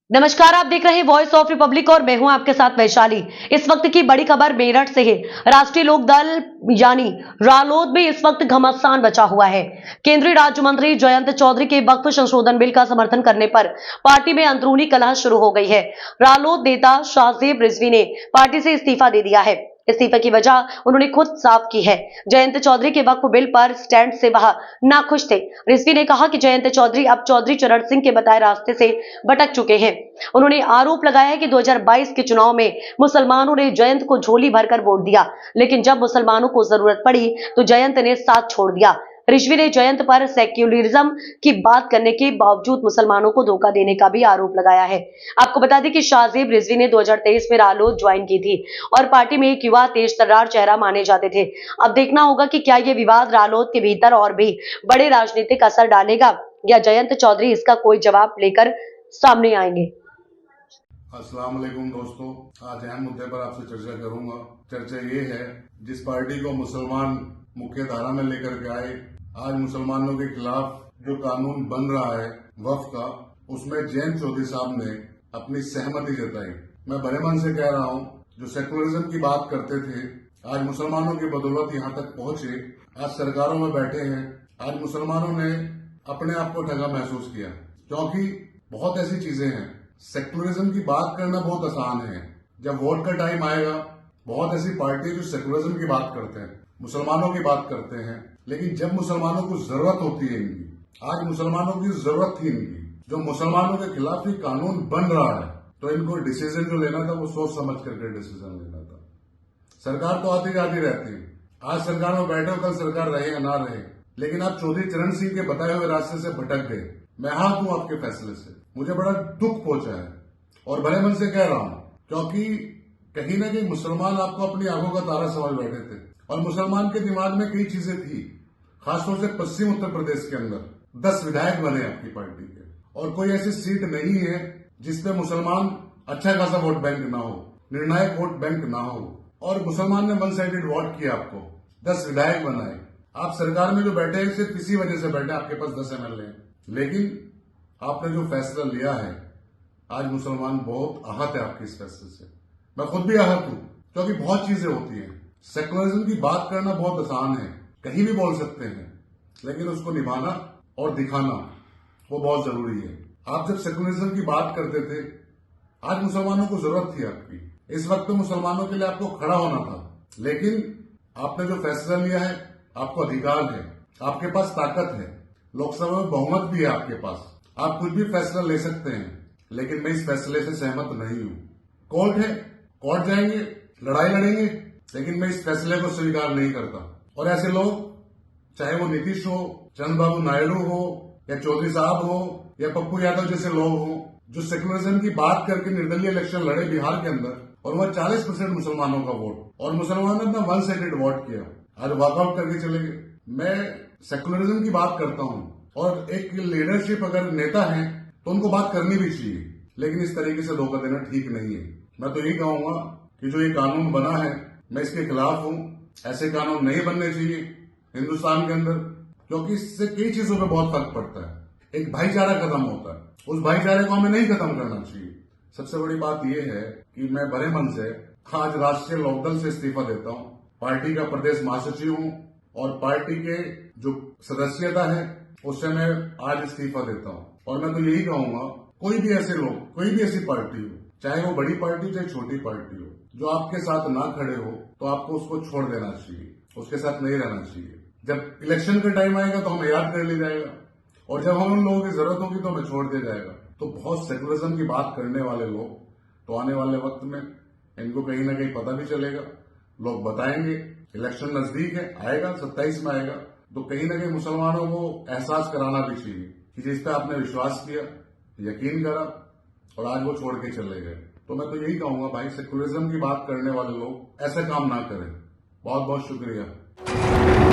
नमस्कार, आप देख रहे हैं वॉइस ऑफ रिपब्लिक और मैं हूं आपके साथ वैशाली। इस वक्त की बड़ी खबर मेरठ से है। राष्ट्रीय लोक दल यानी रालोद में इस वक्त घमासान बचा हुआ है। केंद्रीय राज्य मंत्री जयंत चौधरी के वक्फ संशोधन बिल का समर्थन करने पर पार्टी में अंदरूनी कलह शुरू हो गई है। रालोद नेता शाहजेब रिजवी ने पार्टी से इस्तीफा दे दिया है। इस्तीफे की वजह उन्होंने खुद साफ की है। जयंत चौधरी के वक्फ बिल पर स्टैंड से वह नाखुश थे। रिजवी ने कहा कि जयंत चौधरी अब चौधरी चरण सिंह के बताए रास्ते से भटक चुके हैं। उन्होंने आरोप लगाया है कि 2022 के चुनाव में मुसलमानों ने जयंत को झोली भरकर वोट दिया, लेकिन जब मुसलमानों को जरूरत पड़ी तो जयंत ने साथ छोड़ दिया। रिजवी ने जयंत पर सेक्युलरिज्म की बात करने के बावजूद मुसलमानों को धोखा देने का भी आरोप लगाया है। आपको बता दें कि शाहजेब रिजवी ने 2023 में रालोद ज्वाइन की थी और पार्टी में एक युवा तेज तर्रार चेहरा माने जाते थे। अब देखना होगा कि क्या ये विवाद रालोद के भीतर और भी बड़े राजनीतिक असर डालेगा या जयंत चौधरी इसका कोई जवाब लेकर सामने आएंगे। अस्सलाम वालेकुम दोस्तों, आज अहम मुद्दे पर आपसे चर्चा करूंगा। चर्चा ये है, जिस पार्टी को मुसलमान मुख्य धारा में लेकर के आए, आज मुसलमानों के खिलाफ जो कानून बन रहा है वक्फ का, उसमें जयंत चौधरी साहब ने अपनी सहमति जताई। मैं बड़े मन से कह रहा हूँ, जो सेकुलरिज्म की बात करते थे, आज मुसलमानों की बदौलत यहाँ तक पहुंचे, आज सरकारों में बैठे हैं। आज मुसलमानों ने अपने आप को ठगा महसूस किया, क्योंकि बहुत ऐसी चीजें हैं। सेकुलरिज्म की बात करना बहुत आसान है, जब वोट का टाइम आएगा बहुत ऐसी पार्टी जो सेकुलरिज्म की बात करते हैं, मुसलमानों की बात करते हैं, लेकिन जब मुसलमानों को जरूरत होती है इनकी, आज मुसलमानों की जरूरत थी इनकी, जो मुसलमानों के खिलाफ ही कानून बन रहा है, तो इनको डिसीजन जो लेना था वो सोच समझ करके डिसीजन लेना था। सरकार तो आती जाती रहती है, आज सरकार में बैठे हो, कल सरकार रहे या ना रहे, लेकिन आप चौधरी चरण सिंह के बताए हुए रास्ते से भटक गए। मैं हाथ हूं आपके फैसले से, मुझे बड़ा दुख पहुंचा है और बड़े मन से कह रहा हूं, क्योंकि कहीं ना कहीं मुसलमान आपको अपनी आंखों का तारा समझ बैठे थे और मुसलमान के दिमाग में कई चीजें थी। खासतौर से पश्चिम उत्तर प्रदेश के अंदर 10 विधायक बने आपकी पार्टी के, और कोई ऐसी सीट नहीं है जिसपे मुसलमान अच्छा खासा वोट बैंक ना हो, निर्णायक वोट बैंक ना हो, और मुसलमान ने वन साइडेड वोट किया, आपको 10 विधायक बनाए। आप सरकार में जो बैठे हैं सिर्फ इसी वजह से बैठे, आपके पास 10 MLA हैं, लेकिन आपने जो फैसला लिया है, आज मुसलमान बहुत आहत है आपके इस फैसले से। मैं खुद भी आहत हूं, क्योंकि बहुत चीजें होती हैं। सेकुलरिज्म की बात करना बहुत आसान है, कहीं भी बोल सकते हैं, लेकिन उसको निभाना और दिखाना वो बहुत जरूरी है। आप जब सेकुलरिज्म की बात करते थे, आज मुसलमानों को जरूरत थी आपकी, इस वक्त तो मुसलमानों के लिए आपको खड़ा होना था, लेकिन आपने जो फैसला लिया है, आपको अधिकार है, आपके पास ताकत है, लोकसभा में बहुमत भी है आपके पास, आप कुछ भी फैसला ले सकते हैं, लेकिन मैं इस फैसले से सहमत नहीं हूं। कोर्ट है, कोर्ट जाएंगे, लड़ाई लड़ेंगे, लेकिन मैं इस फैसले को स्वीकार नहीं करता। और ऐसे लोग, चाहे वो नीतीश हो, चंद्रबाबू नायडू हो, या चौधरी साहब हो, या पप्पू यादव जैसे लोग हो, जो सेकुलरिज्म की बात करके निर्दलीय इलेक्शन लड़े बिहार के अंदर, और वह 40% मुसलमानों का वोट, और मुसलमानों ने अपना वन साइडेड वोट किया, आज वॉकआउट करके चले गए। मैं सेकुलरिज्म की बात करता हूं, और एक लीडरशिप अगर नेता है तो उनको बात करनी भी चाहिए, लेकिन इस तरीके से धोखा देना ठीक नहीं है। मैं तो यही कहूंगा कि जो ये कानून बना है, मैं इसके खिलाफ हूं। ऐसे कानून नहीं बनने चाहिए हिंदुस्तान के अंदर, क्योंकि इससे कई चीजों पे बहुत फर्क पड़ता है। एक भाईचारा खत्म होता है, उस भाईचारे को हमें नहीं खत्म करना चाहिए। सबसे बड़ी बात यह है कि मैं बड़े मन से आज राष्ट्रीय लोकदल से इस्तीफा देता हूं, पार्टी का प्रदेश महासचिव हूं, और पार्टी के जो सदस्यता है उससे मैं आज इस्तीफा देता हूं। और मैं तो यही कहूंगा, कोई भी ऐसे लोग, कोई भी ऐसी पार्टी हो, चाहे वो बड़ी पार्टी चाहे छोटी पार्टी हो, जो आपके साथ ना खड़े हो, तो आपको उसको छोड़ देना चाहिए, उसके साथ नहीं रहना चाहिए। जब इलेक्शन का टाइम आएगा तो हमें याद कर लिया जाएगा, और जब हम उन लोगों की जरूरत होगी तो हमें छोड़ दिया जाएगा। तो बहुत सेकुलरिज्म की बात करने वाले लोग, तो आने वाले वक्त में इनको कहीं ना कहीं पता भी चलेगा, लोग बताएंगे, इलेक्शन नजदीक है, आएगा 27 में आएगा, तो कहीं ना कहीं मुसलमानों को एहसास कराना भी चाहिए कि जिस पे आपने विश्वास किया, यकीन करा, और आज वो छोड़ के चले गए। तो मैं तो यही कहूंगा, भाई सेकुलरिज्म की बात करने वाले लोग ऐसा काम ना करें। बहुत बहुत शुक्रिया।